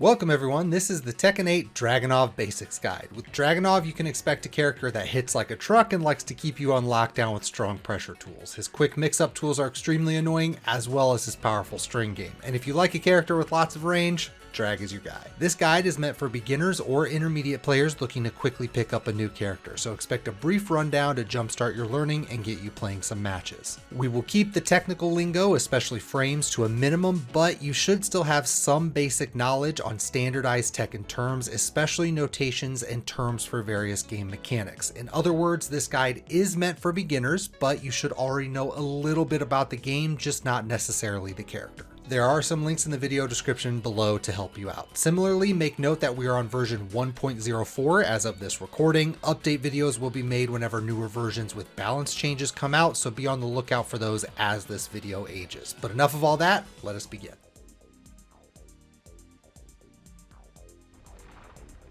Welcome everyone, this is the Tekken 8 Dragunov Basics Guide. With Dragunov, you can expect a character that hits like a truck and likes to keep you on lockdown with strong pressure tools. His quick mix-up tools are extremely annoying, as well as his powerful string game. And if you like a character with lots of range, Drag is your guy. This guide is meant for beginners or intermediate players looking to quickly pick up a new character, so expect a brief rundown to jumpstart your learning and get you playing some matches. We will keep the technical lingo, especially frames, to a minimum, but you should still have some basic knowledge on standardized Tekken terms, especially notations and terms for various game mechanics. In other words, this guide is meant for beginners, but you should already know a little bit about the game, just not necessarily the character. There are some links in the video description below to help you out. Similarly, make note that we are on version 1.04 as of this recording. Update videos will be made whenever newer versions with balance changes come out, so be on the lookout for those as this video ages. But enough of all that, let us begin.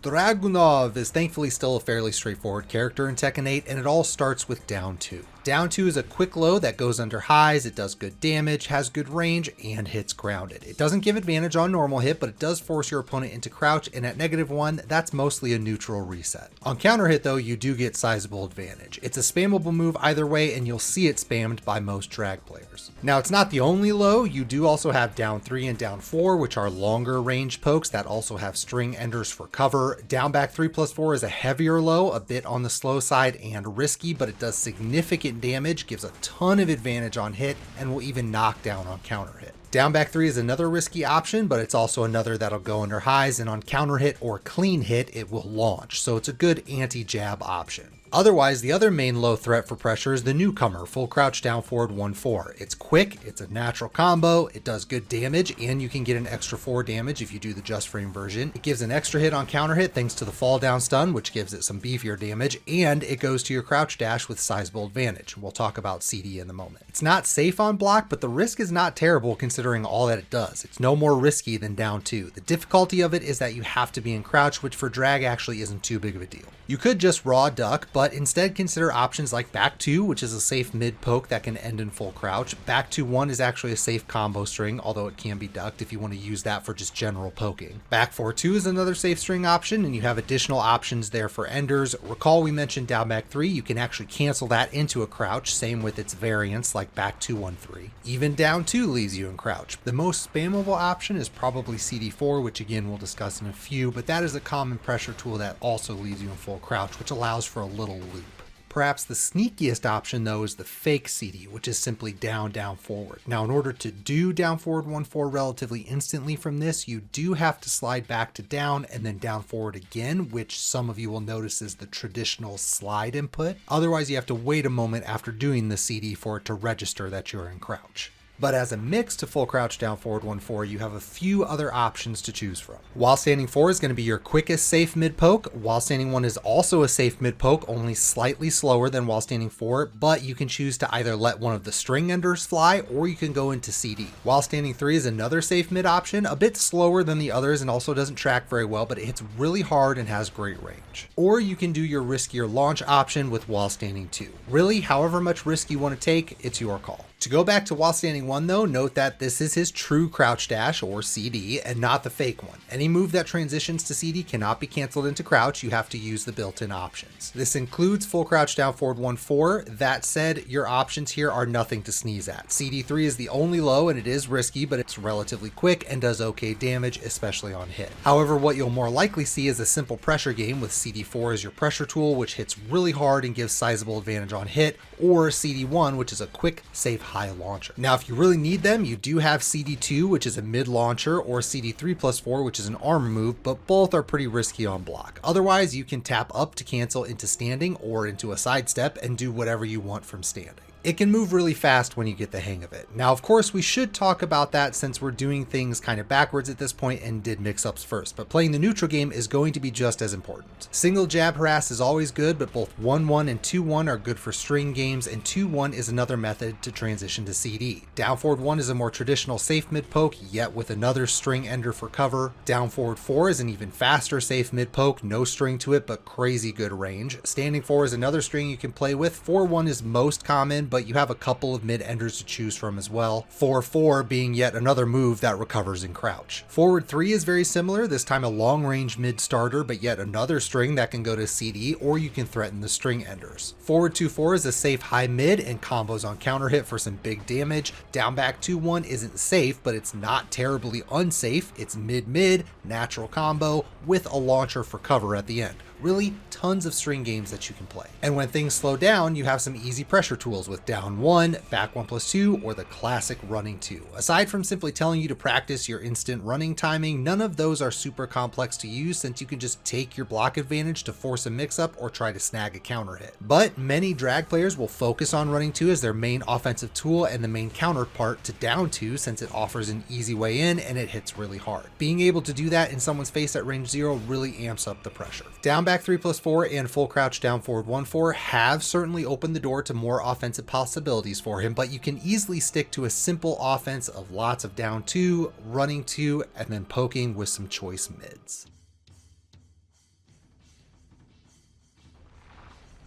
Dragunov is thankfully still a fairly straightforward character in Tekken 8, and it all starts with down 2. Down 2 is a quick low that goes under highs, it does good damage, has good range, and hits grounded. It doesn't give advantage on normal hit, but it does force your opponent into crouch, and at -1, that's mostly a neutral reset. On counter hit though, you do get sizable advantage. It's a spammable move either way, and you'll see it spammed by most drag players. Now it's not the only low, you do also have down 3 and down 4, which are longer range pokes that also have string enders for cover. Down back 3+4 is a heavier low, a bit on the slow side and risky, but it does significant damage, gives a ton of advantage on hit, and will even knock down on counter hit. Down back 3 is another risky option, but it's also another that'll go under highs, and on counter hit or clean hit, it will launch, so it's a good anti-jab option. Otherwise, the other main low threat for pressure is the newcomer, full crouch down forward 1-4. It's quick, it's a natural combo, it does good damage, and you can get an extra 4 damage if you do the just frame version. It gives an extra hit on counter hit thanks to the fall down stun, which gives it some beefier damage, and it goes to your crouch dash with sizable advantage. We'll talk about CD in a moment. It's not safe on block, but the risk is not terrible considering all that it does. It's no more risky than down 2. The difficulty of it is that you have to be in crouch, which for drag actually isn't too big of a deal. You could just raw duck, but instead consider options like back 2, which is a safe mid poke that can end in full crouch. Back 2-1 is actually a safe combo string, although it can be ducked if you want to use that for just general poking. Back 4-2 is another safe string option, and you have additional options there for enders. Recall we mentioned down back 3, you can actually cancel that into a crouch, same with its variants like back 2-1-3. Even down 2 leaves you in crouch. The most spammable option is probably CD4, which again we'll discuss in a few, but that is a common pressure tool that also leaves you in full crouch, which allows for a little loop. Perhaps the sneakiest option though is the fake CD, which is simply down, down, forward. Now in order to do down forward 1-4 relatively instantly from this, you do have to slide back to down and then down forward again, which some of you will notice is the traditional slide input. Otherwise you have to wait a moment after doing the CD for it to register that you're in crouch. But as a mix to full crouch down forward 1-4, you have a few other options to choose from. While standing 4 is going to be your quickest safe mid poke. While standing 1 is also a safe mid poke, only slightly slower than while standing 4, but you can choose to either let one of the string enders fly or you can go into CD. While standing 3 is another safe mid option, a bit slower than the others and also doesn't track very well, but it hits really hard and has great range. Or you can do your riskier launch option with while standing 2. Really, however much risk you want to take, it's your call. To go back to while standing 1 though, note that this is his true crouch dash or CD and not the fake one. Any move that transitions to CD cannot be canceled into crouch, you have to use the built-in options. This includes full crouch down forward 1-4. That said, your options here are nothing to sneeze at. CD3 is the only low and it is risky, but it's relatively quick and does okay damage, especially on hit. However, what you'll more likely see is a simple pressure game with CD4 as your pressure tool, which hits really hard and gives sizable advantage on hit, or CD1, which is a quick, safe high launcher. Now, if you really need them, you do have CD2, which is a mid launcher, or CD3+4, which is an armor move, but both are pretty risky on block. Otherwise, you can tap up to cancel into standing or into a sidestep and do whatever you want from standing. It can move really fast when you get the hang of it. Now, of course, we should talk about that since we're doing things kind of backwards at this point and did mix-ups first, but playing the neutral game is going to be just as important. Single jab harass is always good, but both 1-1 and 2-1 are good for string games, and 2-1 is another method to transition transition to CD. Down forward 1 is a more traditional safe mid poke, yet with another string ender for cover. Down forward 4 is an even faster safe mid poke, no string to it, but crazy good range. Standing 4 is another string you can play with. 4-1 is most common, but you have a couple of mid enders to choose from as well. 4-4 being yet another move that recovers in crouch. Forward 3 is very similar, this time a long range mid starter, but yet another string that can go to CD, or you can threaten the string enders. Forward 2-4 is a safe high mid and combos on counter hit for some big damage. Down back 2-1 isn't safe, but it's not terribly unsafe. It's mid-mid, natural combo with a launcher for cover at the end. Really tons of string games that you can play. And when things slow down, you have some easy pressure tools with down 1, back 1+2, or the classic running 2. Aside from simply telling you to practice your instant running timing, none of those are super complex to use, since you can just take your block advantage to force a mix-up or try to snag a counter hit. But many drag players will focus on running 2 as their main offensive tool and the main counterpart to down 2, since it offers an easy way in and it hits really hard. Being able to do that in someone's face at range 0 really amps up the pressure. Down back 3+4 and full crouch down forward 1-4 have certainly opened the door to more offensive possibilities for him, but you can easily stick to a simple offense of lots of down 2, running 2, and then poking with some choice mids.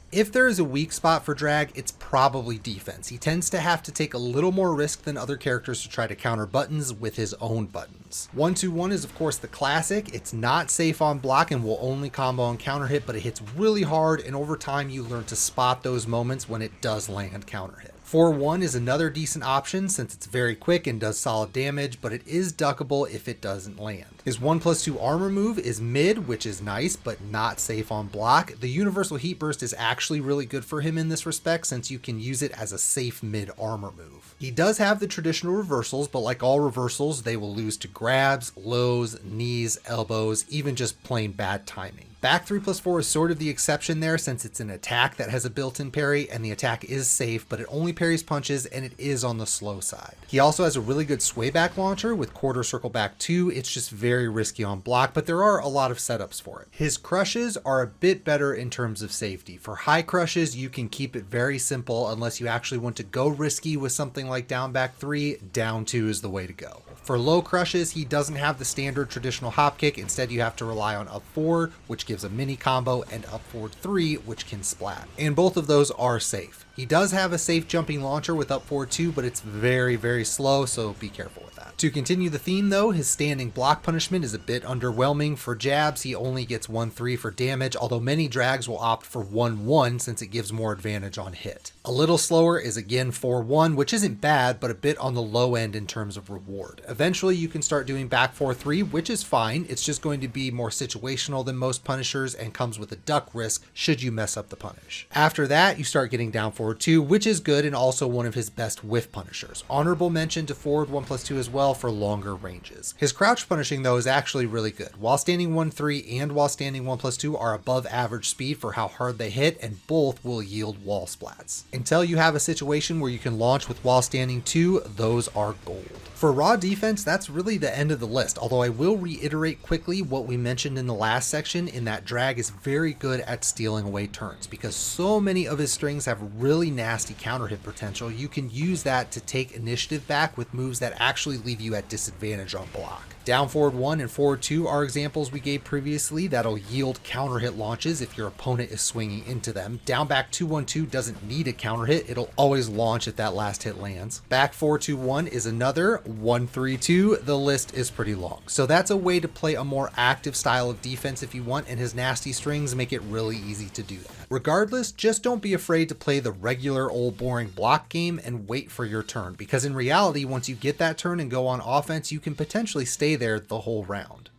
If there is a weak spot for Drag, it's probably defense. He tends to have to take a little more risk than other characters to try to counter buttons with his own buttons. 1-2-1 is of course the classic. It's not safe on block and will only combo on counter hit, but it hits really hard, and over time you learn to spot those moments when it does land counter hit. 4-1 is another decent option since it's very quick and does solid damage, but it is duckable if it doesn't land. His 1+2 armor move is mid, which is nice, but not safe on block. The universal heat burst is actually really good for him in this respect, since you can use it as a safe mid armor move. He does have the traditional reversals, but like all reversals, they will lose to grabs, lows, knees, elbows, even just plain bad timing. Back 3+4 is sort of the exception there, since it's an attack that has a built-in parry, and the attack is safe, but it only parries punches and it is on the slow side. He also has a really good sway back launcher with quarter circle back 2. It's just very risky on block, but there are a lot of setups for it. His crushes are a bit better in terms of safety. For high crushes, you can keep it very simple unless you actually want to go risky with something like down back 3, down 2 is the way to go. For low crushes, he doesn't have the standard traditional hop kick. Instead, you have to rely on up 4, which gives a mini combo, and up forward 3, which can splat. And both of those are safe. He does have a safe jumping launcher with up forward 2, but it's very, very slow, so be careful with that. To continue the theme though, his standing block punishment is a bit underwhelming. For jabs, he only gets 1-3 for damage, although many drags will opt for 1-1 since it gives more advantage on hit. A little slower is again 4-1, which isn't bad, but a bit on the low end in terms of reward. Eventually you can start doing back 4-3, which is fine. It's just going to be more situational than most punishers and comes with a duck risk should you mess up the punish. After that, you start getting down forward 2, which is good and also one of his best whiff punishers. Honorable mention to forward 1+2 as well for longer ranges. His crouch punishing though is actually really good. While standing 1-3 and while standing 1+2 are above average speed for how hard they hit, and both will yield wall splats. Until you have a situation where you can launch with while standing 2, those are gold. For raw defense, that's really the end of the list, although I will reiterate quickly what we mentioned in the last section, in that Drag is very good at stealing away turns. Because so many of his strings have really nasty counter hit potential, you can use that to take initiative back with moves that actually leave you at disadvantage on block. Down forward 1 and forward 2 are examples we gave previously that'll yield counter hit launches if your opponent is swinging into them. Down back 2-1-2 doesn't need a counter hit, it'll always launch if that last hit lands. Back 4-2-1 is another. 1-3-2, the list is pretty long. So that's a way to play a more active style of defense if you want, and his nasty strings make it really easy to do that. Regardless, just don't be afraid to play the regular old boring block game and wait for your turn, because in reality, once you get that turn and go on offense, you can potentially stay there the whole round.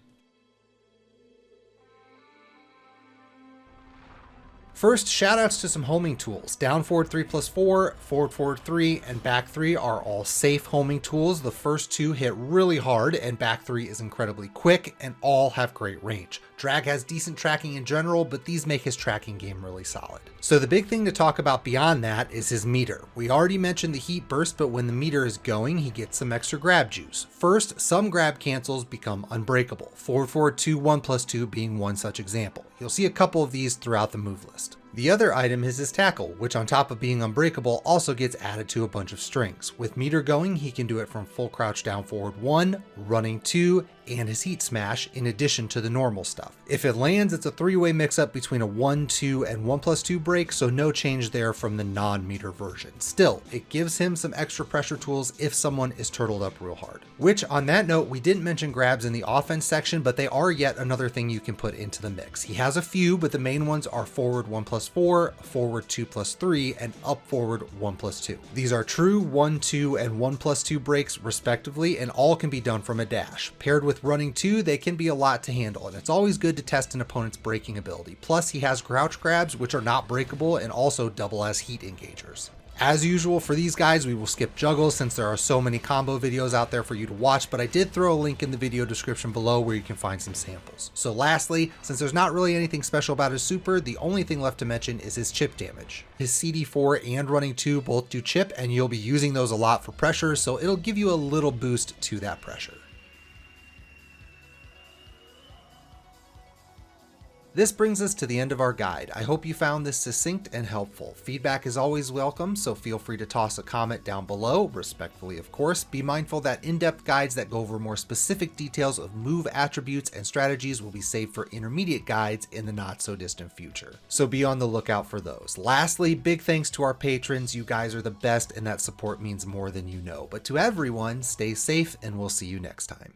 First, shoutouts to some homing tools. Down forward 3+4, forward 3, and back 3 are all safe homing tools. The first two hit really hard, and back 3 is incredibly quick, and all have great range. Drag has decent tracking in general, but these make his tracking game really solid. So the big thing to talk about beyond that is his meter. We already mentioned the heat burst, but when the meter is going, he gets some extra grab juice. First, some grab cancels become unbreakable. Forward 2, 1+2 being one such example. You'll see a couple of these throughout the move list. The other item is his tackle, which on top of being unbreakable also gets added to a bunch of strings. With meter going, he can do it from full crouch down forward 1, running 2, and his heat smash in addition to the normal stuff. If it lands, it's a 3-way mix-up between a 1, 2, and 1+2 break, so no change there from the non-meter version. Still, it gives him some extra pressure tools if someone is turtled up real hard. Which, on that note, we didn't mention grabs in the offense section, but they are yet another thing you can put into the mix. He has a few, but the main ones are forward 1+4, forward 2+3, and up forward 1+2. These are true 1, 2, and 1+2 breaks respectively, and all can be done from a dash. Paired with running 2, they can be a lot to handle, and it's always good to test an opponent's breaking ability. Plus, he has crouch grabs, which are not breakable and also double as heat engagers. As usual for these guys, we will skip juggles since there are so many combo videos out there for you to watch, but I did throw a link in the video description below where you can find some samples. So lastly, since there's not really anything special about his super, the only thing left to mention is his chip damage. His CD4 and running 2 both do chip, and you'll be using those a lot for pressure, so it'll give you a little boost to that pressure. This brings us to the end of our guide. I hope you found this succinct and helpful. Feedback is always welcome, so feel free to toss a comment down below, respectfully of course. Be mindful that in-depth guides that go over more specific details of move attributes and strategies will be saved for intermediate guides in the not so distant future. So be on the lookout for those. Lastly, big thanks to our patrons. You guys are the best and that support means more than you know. But to everyone, stay safe and we'll see you next time.